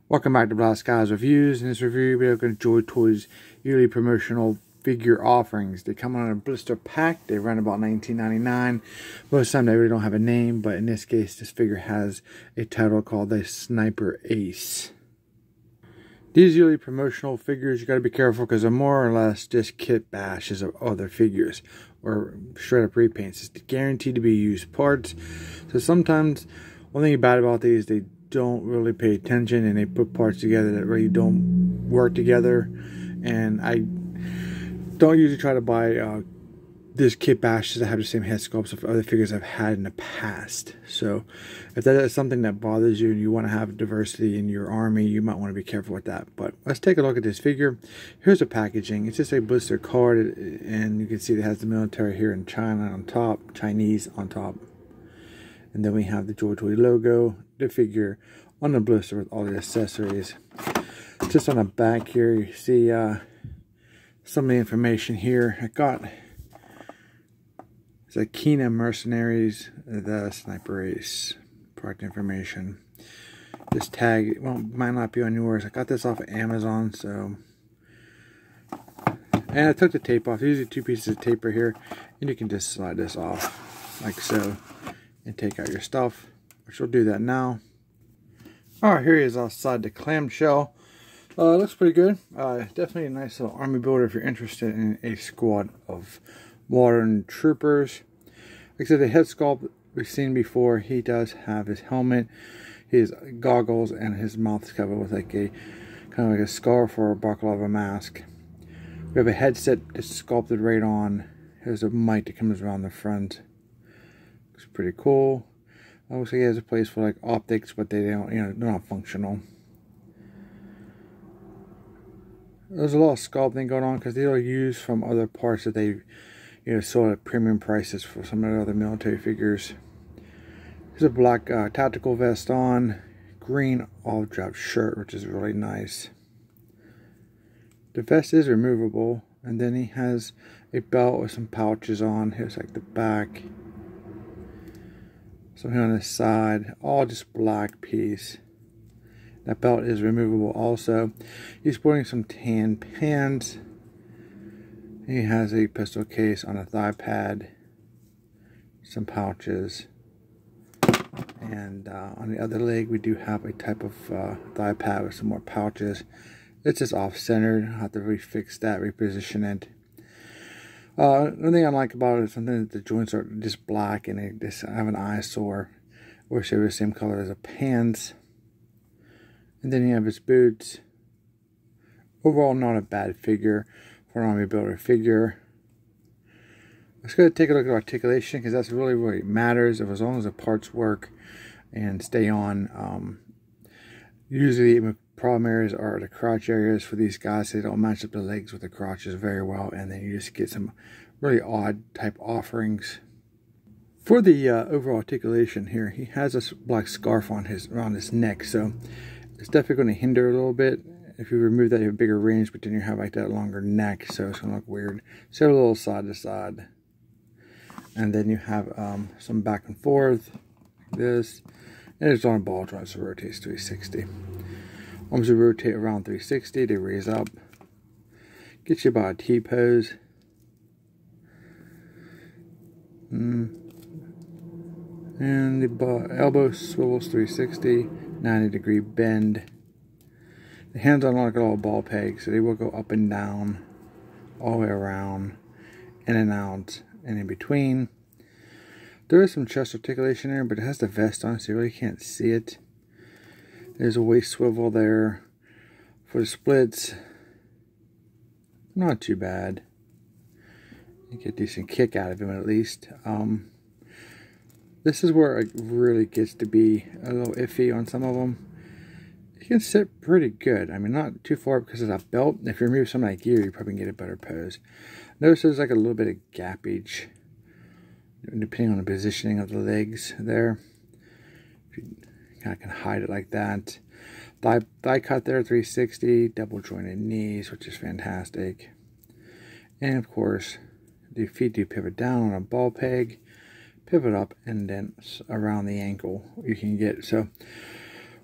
Welcome back to Blast Guys Reviews. In this review, we're looking at Joytoy's yearly promotional figure offerings. They come on a blister pack. They run about $19.99. Most of the time, they really don't have a name, but in this case, this figure has a title called the Sniper Ace. These yearly promotional figures, you got to be careful because they're more or less just kit bashes of other figures or straight up repaints. It's guaranteed to be used parts. So sometimes, one thing bad about these, they don't really pay attention and they put parts together that really don't work together. And I don't usually try to buy this kit bashes that have the same head sculpts of other figures I've had in the past. So if that is something that bothers you and you want to have diversity in your army, you might want to be careful with that. But let's take a look at this figure. Here's the packaging. It's just a blister card, and you can see it has the military here in China on top, Chinese on top. And then we have the Joytoy logo, the figure on the blister with all the accessories. Just on the back here, you see some of the information here. I got it's a Kina Mercenaries, the Sniper Ace product information. This tag, well, might not be on yours. I got this off of Amazon, so. And I took the tape off. These are two pieces of tape right here, and you can just slide this off like so and take out your stuff, which we'll do that now. Alright, here he is outside the clamshell. Looks pretty good. Definitely a nice little army builder if you're interested in a squad of modern troopers. Like I said, the head sculpt we've seen before. He does have his helmet, his goggles, and his mouth is covered with like a kind of like a scarf or a buckle of a mask. We have a headset that's sculpted right on. Here's a mic that comes around the front. Looks pretty cool. Obviously, he has a place for like optics, but they don't, they're not functional. There's a lot of sculpting going on because they are used from other parts that they, sold at premium prices for some of the other military figures. There's a black tactical vest on, green olive drab shirt, which is really nice. The vest is removable, and then he has a belt with some pouches on. Here's like the back. Something on the side, all just black piece. That belt is removable also. He's sporting some tan pants. He has a pistol case on a thigh pad, some pouches, and on the other leg we do have a type of thigh pad with some more pouches. It's just off-centered. I'll have to refix that, reposition it. One thing I like about it is something that the joints are just black and they just have an eyesore. Wish they were the same color as the pants. And then you have his boots. Overall, not a bad figure for an army builder figure. Let's go take a look at articulation because that's really what matters. As long as the parts work and stay on. Usually the problem areas are the crotch areas for these guys. They don't match up the legs with the crotches very well, and then you just get some really odd type offerings. For the overall articulation here, he has a black scarf on around his neck, so it's definitely going to hinder a little bit. If you remove that, you have a bigger range, but then you have like that longer neck, so it's going to look weird. So a little side to side, and then you have some back and forth like this, and it's on a ball joint, so it rotates 360. Arms will rotate around 360, they raise up. Get you about a T-pose. And the elbow swivels 360, 90-degree bend. The hands are like a little ball peg, so they will go up and down, all the way around, in and out, and in between. There is some chest articulation there, but it has the vest on, so you really can't see it. There's a waist swivel there for the splits. Not too bad. You get a decent kick out of him at least. This is where it really gets to be a little iffy on some of them. You can sit pretty good. I mean, not too far because of that belt. If you remove some of that gear, you probably can get a better pose. Notice there's like a little bit of gappage, depending on the positioning of the legs there. If you kind of can hide it like that. Thigh cut there, 360, double jointed knees, which is fantastic. And of course, the feet do pivot down on a ball peg, pivot up, and then around the ankle you can get. So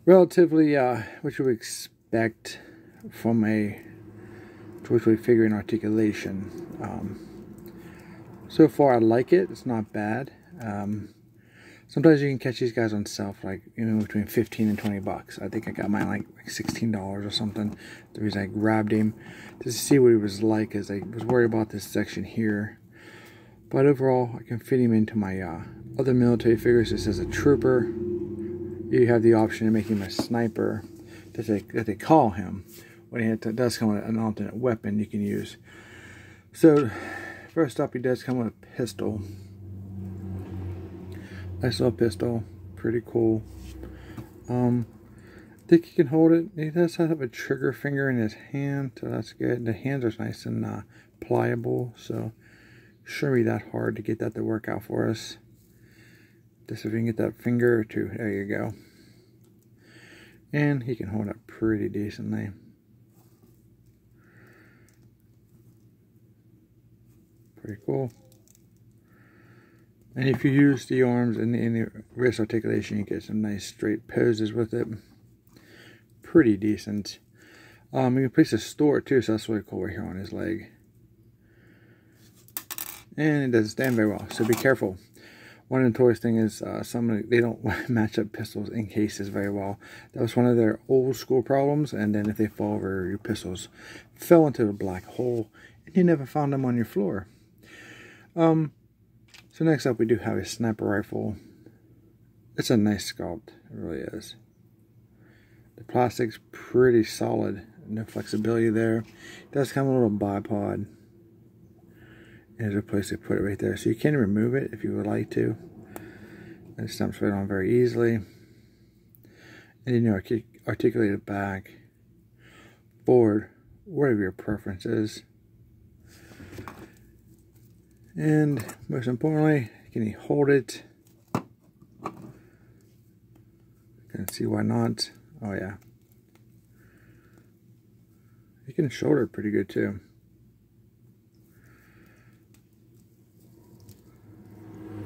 relatively what you would expect from a Joytoy figure in articulation. So far I like it. It's not bad. Sometimes you can catch these guys on sale for like, you know, between 15 and 20 bucks. I think I got mine like $16 or something. The reason I grabbed him just to see what he was like, is I was worried about this section here. But overall, I can fit him into my other military figures. This is a trooper. You have the option of making him a sniper that they call him. When he does come with an alternate weapon you can use. So, first up, he does come with a pistol. Nice little pistol, pretty cool. I think he can hold it. He does have a trigger finger in his hand, so that's good. The hands are nice and pliable, so shouldn't be that hard to get that to work out for us. Just if you can get that finger or two, there you go. And he can hold it pretty decently. Pretty cool. And if you use the arms and the wrist articulation, you get some nice straight poses with it. Pretty decent. You can place a store too, so that's really cool right here on his leg. And it doesn't stand very well, so be careful. One notorious thing is they don't match up pistols in cases very well. That was one of their old school problems, and then if they fall over, your pistols fell into a black hole, and you never found them on your floor. So next up we do have a sniper rifle. It's a nice sculpt, it really is. The plastic's pretty solid, no flexibility there. It does come with a little bipod. There's a place to put it right there, so you can remove it if you would like to. And it stumps right on very easily. And then you articulate it back, forward, whatever your preference is. And most importantly, can you hold it? Can see why not? Oh yeah. You can shoulder it pretty good too.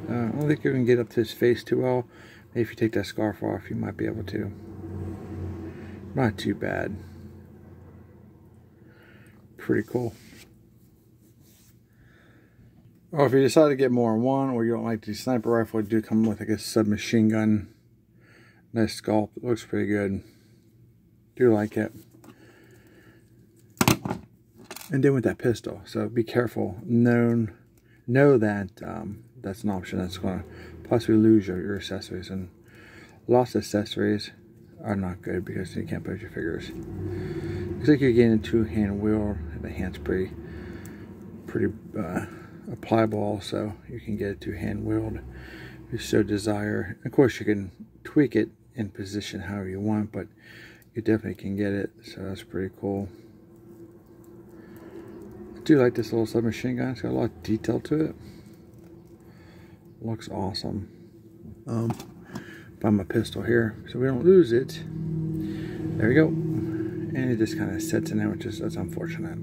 I don't think you can get up to his face too well. Maybe if you take that scarf off, you might be able to. Not too bad. Pretty cool. Or if you decide to get more than one, or you don't like the sniper rifle, it do come with like a submachine gun. Nice sculpt. It looks pretty good. Do like it. And then with that pistol, so be careful. Know that that's an option that's going to possibly lose your accessories, and lost accessories are not good because you can't put your figures. Looks like you're getting a two-hand wheel. The hand's pretty pliable also. You can get it two-hand wheeled if you so desire. Of course, you can tweak it in position however you want, but you definitely can get it, so that's pretty cool. I do like this little submachine gun. It's got a lot of detail to it. Looks awesome. Find my pistol here so we don't lose it. There we go. And it just kind of sets in there, which is that's unfortunate.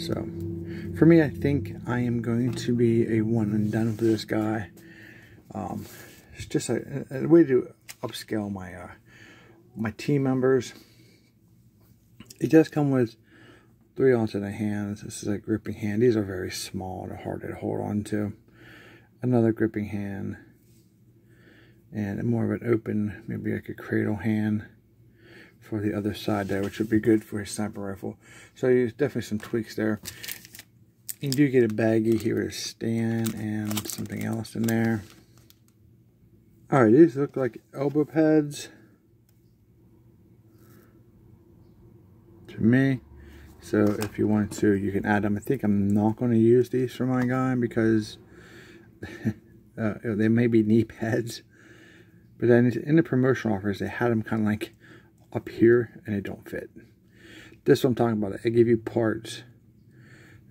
So for me, I think I am going to be a one and done for this guy. It's just a way to upscale my my team members. It does come with 3 alternate hands. This is a gripping hand. These are very small. They're hard to hold on to. Another gripping hand. And more of an open, maybe like a cradle hand for the other side there, which would be good for his sniper rifle. So there's definitely some tweaks there. You do get a baggie here with a stand and something else in there. Alright, these look like elbow pads to me. So if you want to, you can add them. I think I'm not going to use these for my guy because they may be knee pads. But then in the promotional offers, they had them kind of like up here and they don't fit. This is what I'm talking about. They give you parts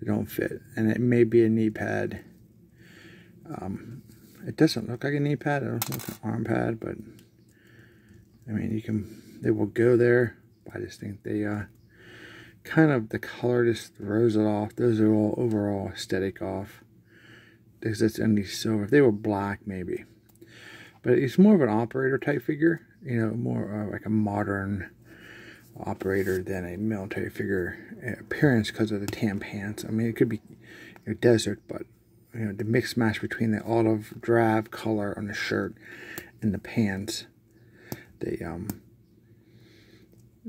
that don't fit. And it may be a knee pad. It doesn't look like a knee pad. It doesn't look like an arm pad. But, I mean, they will go there. I just think they kind of, the color just throws it off. Those are all overall aesthetic off. Because it's only silver. If they were black, maybe. But it's more of an operator type figure. you know, more like a modern operator than a military figure appearance because of the tan pants. I mean, it could be desert, but you know, the mix match between the olive drab color on the shirt and the pants, they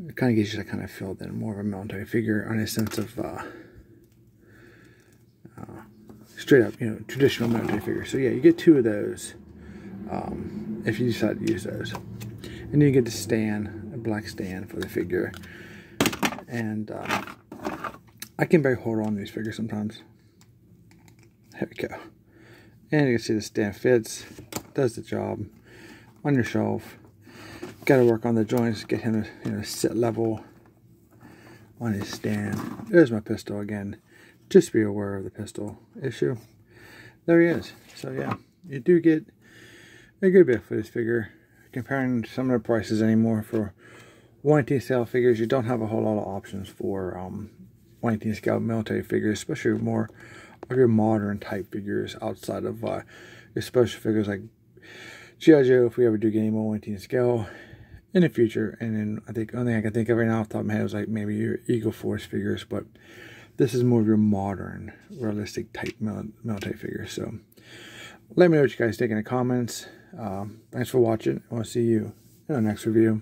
it kind of gives you that kind of feel than more of a military figure on a sense of straight up, you know, traditional military figure. So yeah, you get 2 of those if you decide to use those, and then you get the stand, a black stand for the figure. And I can barely hold on to these figures sometimes. There we go. And you can see the stand fits, does the job on your shelf. Got to work on the joints, get him to, you know, sit level on his stand. There's my pistol again. Just be aware of the pistol issue. There he is. So yeah, you do get a good bit for this figure. Comparing some of the prices anymore for 1/18 scale figures, you don't have a whole lot of options for 1/18 scale military figures, especially more of your modern type figures outside of your special figures like G.I. Joe, if we ever do get any more 1/18 scale in the future. And then I think the only thing I can think of right now off the top of my head was like maybe your Eagle Force figures, but this is more of your modern, realistic type military figures. So let me know what you guys think in the comments. Thanks for watching. I'll see you in the next review.